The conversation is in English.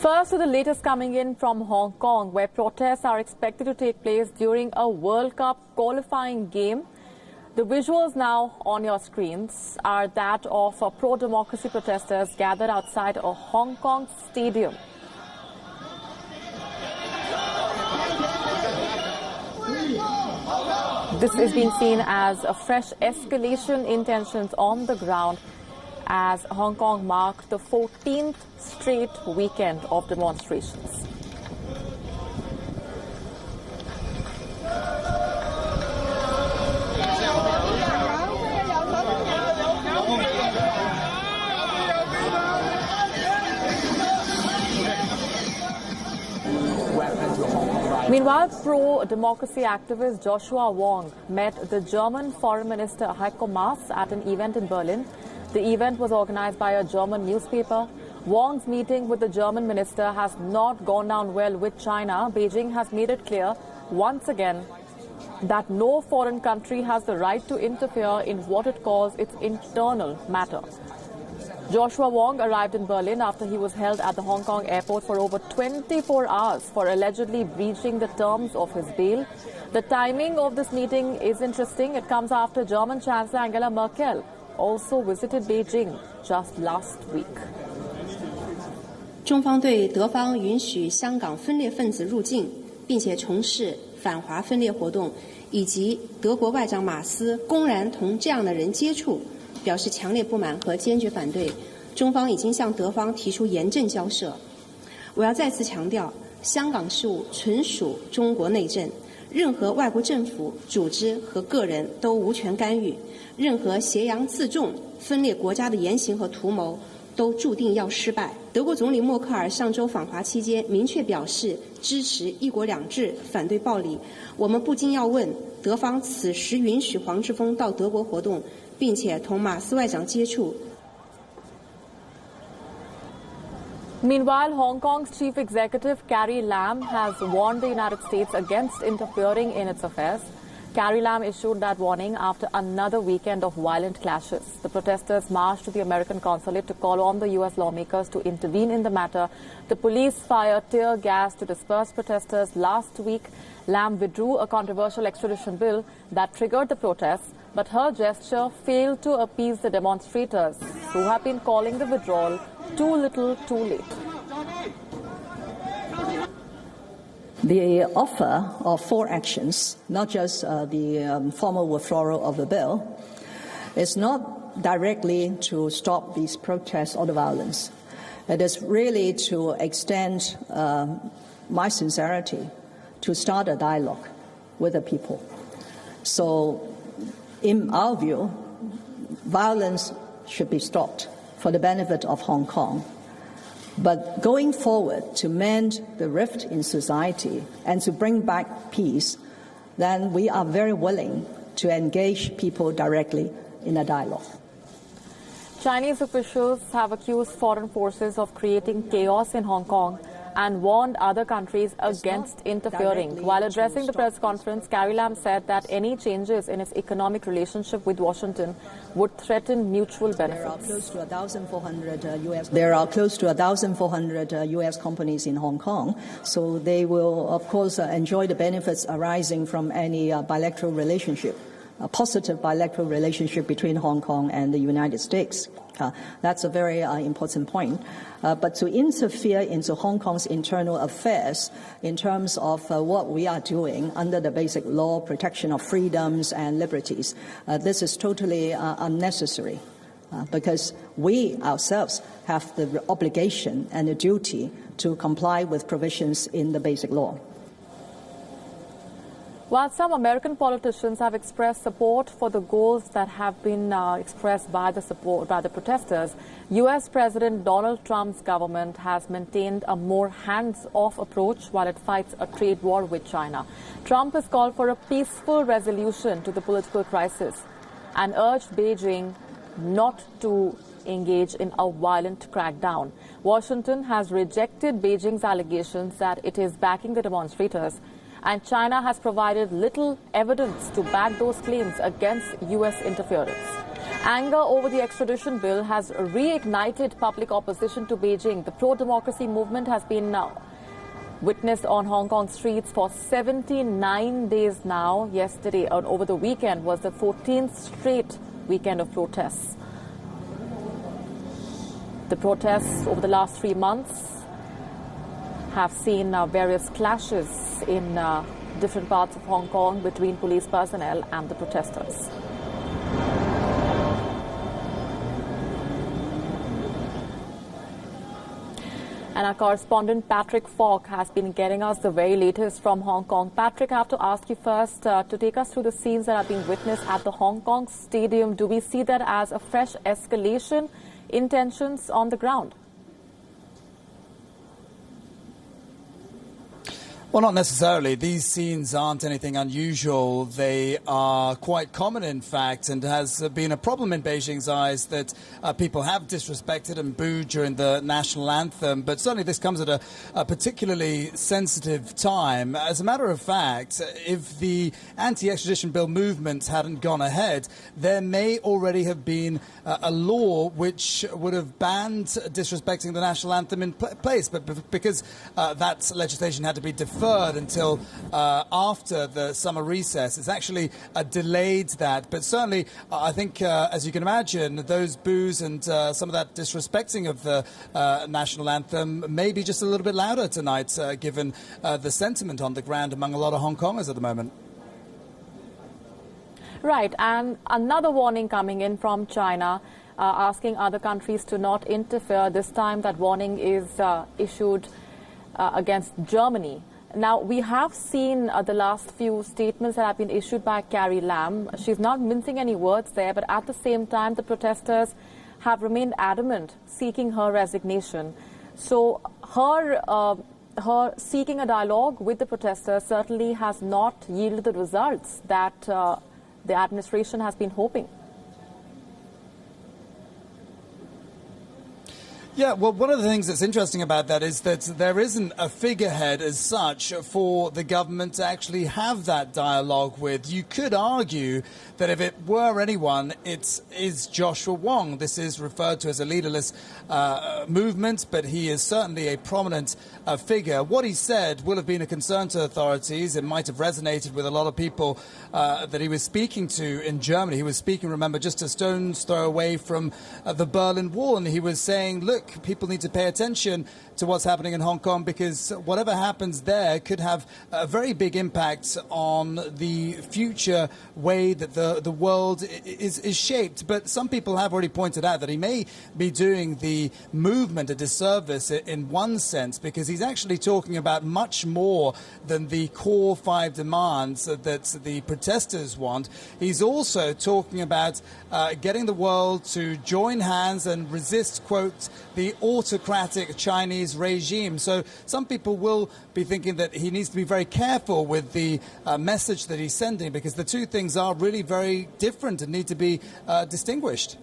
First, to the latest coming in from Hong Kong, where protests are expected to take place during a World Cup qualifying game. The visuals now on your screens are that of pro-democracy protesters gathered outside a Hong Kong stadium. This is being seen as a fresh escalation in tensions on the ground as Hong Kong marked the 14th straight weekend of demonstrations. Meanwhile, pro-democracy activist Joshua Wong met the German Foreign Minister Heiko Maas at an event in Berlin. The event was organized by a German newspaper. Wong's meeting with the German minister has not gone down well with China. Beijing has made it clear once again that no foreign country has the right to interfere in what it calls its internal matter. Joshua Wong arrived in Berlin after he was held at the Hong Kong airport for over 24 hours for allegedly breaching the terms of his bail. The timing of this meeting is interesting. It comes after German Chancellor Angela Merkel also visited Beijing just last week. 中方对德方允许香港分裂分子入境，并且从事反华分裂活动，以及德国外长马斯公然同这样的人接触，表示强烈不满和坚决反对。中方已经向德方提出严正交涉。我要再次强调，香港事务纯属中国内政，任何外国政府、组织和个人都无权干预。任何挟洋自重、分裂国家的言行和图谋，都注定要失败。德国总理默克尔上周访华期间明确表示支持“一国两制”，反对暴力。我们不禁要问：德方此时允许黄之锋到德国活动，并且同马斯外长接触。 Meanwhile, Hong Kong's chief executive Carrie Lam has warned the United States against interfering in its affairs. Carrie Lam issued that warning after another weekend of violent clashes. The protesters marched to the American consulate to call on the U.S. lawmakers to intervene in the matter. The police fired tear gas to disperse protesters. Last week, Lam withdrew a controversial extradition bill that triggered the protests, but her gesture failed to appease the demonstrators, who have been calling the withdrawal too little, too late. The offer of 4 actions, not just the formal withdrawal of the bill, is not directly to stop these protests or the violence. It is really to extend my sincerity to start a dialogue with the people. So, in our view, violence should be stopped for the benefit of Hong Kong. But going forward to mend the rift in society and to bring back peace, then we are very willing to engage people directly in a dialogue. Chinese officials have accused foreign forces of creating chaos in Hong Kong and warned other countries against interfering. While addressing the press conference, Carrie Lam said that any changes in its economic relationship with Washington would threaten mutual benefits. There are close to 1,400 U.S. companies in Hong Kong, so they will, of course, enjoy the benefits arising from any bilateral relationship, a positive bilateral relationship between Hong Kong and the United States. That's a very important point. But to interfere into Hong Kong's internal affairs in terms of what we are doing under the basic law, protection of freedoms and liberties, this is totally unnecessary because we ourselves have the obligation and the duty to comply with provisions in the basic law. While some American politicians have expressed support for the goals that have been expressed by the protesters, U.S. President Donald Trump's government has maintained a more hands-off approach while it fights a trade war with China. Trump has called for a peaceful resolution to the political crisis and urged Beijing not to engage in a violent crackdown. Washington has rejected Beijing's allegations that it is backing the demonstrators, and China has provided little evidence to back those claims against U.S. interference. Anger over the extradition bill has reignited public opposition to Beijing. The pro-democracy movement has been witnessed on Hong Kong streets for 79 days now. Yesterday and over the weekend was the 14th straight weekend of protests. The protests over the last 3 months have seen various clashes in different parts of Hong Kong between police personnel and the protesters. And our correspondent Patrick Fok has been getting us the very latest from Hong Kong. Patrick, I have to ask you first to take us through the scenes that are being witnessed at the Hong Kong Stadium. Do we see that as a fresh escalation in tensions on the ground? Well, not necessarily. These scenes aren't anything unusual. They are quite common, in fact, and has been a problem in Beijing's eyes that people have disrespected and booed during the national anthem. But certainly this comes at a particularly sensitive time. As a matter of fact, if the anti-extradition bill movement hadn't gone ahead, there may already have been a law which would have banned disrespecting the national anthem in place. But because that legislation had to be deferred until after the summer recess, it's actually delayed that. But certainly, I think, as you can imagine, those boos and some of that disrespecting of the national anthem may be just a little bit louder tonight, given the sentiment on the ground among a lot of Hong Kongers at the moment. Right, and another warning coming in from China, asking other countries to not interfere. This time that warning is issued against Germany. Now, we have seen the last few statements that have been issued by Carrie Lam. She's not mincing any words there, but at the same time, the protesters have remained adamant, seeking her resignation. So her seeking a dialogue with the protesters certainly has not yielded the results that the administration has been hoping. Yeah, well, one of the things that's interesting about that is that there isn't a figurehead as such for the government to actually have that dialogue with. You could argue that if it were anyone, it is Joshua Wong. This is referred to as a leaderless movement, but he is certainly a prominent figure. What he said will have been a concern to authorities. It might have resonated with a lot of people that he was speaking to in Germany. He was speaking, remember, just a stone's throw away from the Berlin Wall, and he was saying, look, people need to pay attention to what's happening in Hong Kong because whatever happens there could have a very big impact on the future way that the world is shaped. But some people have already pointed out that he may be doing the movement a disservice in one sense because he's actually talking about much more than the core 5 demands that the protesters want. He's also talking about getting the world to join hands and resist, quote, the autocratic Chinese regime. So some people will be thinking that he needs to be very careful with the message that he's sending because the two things are really very different and need to be distinguished.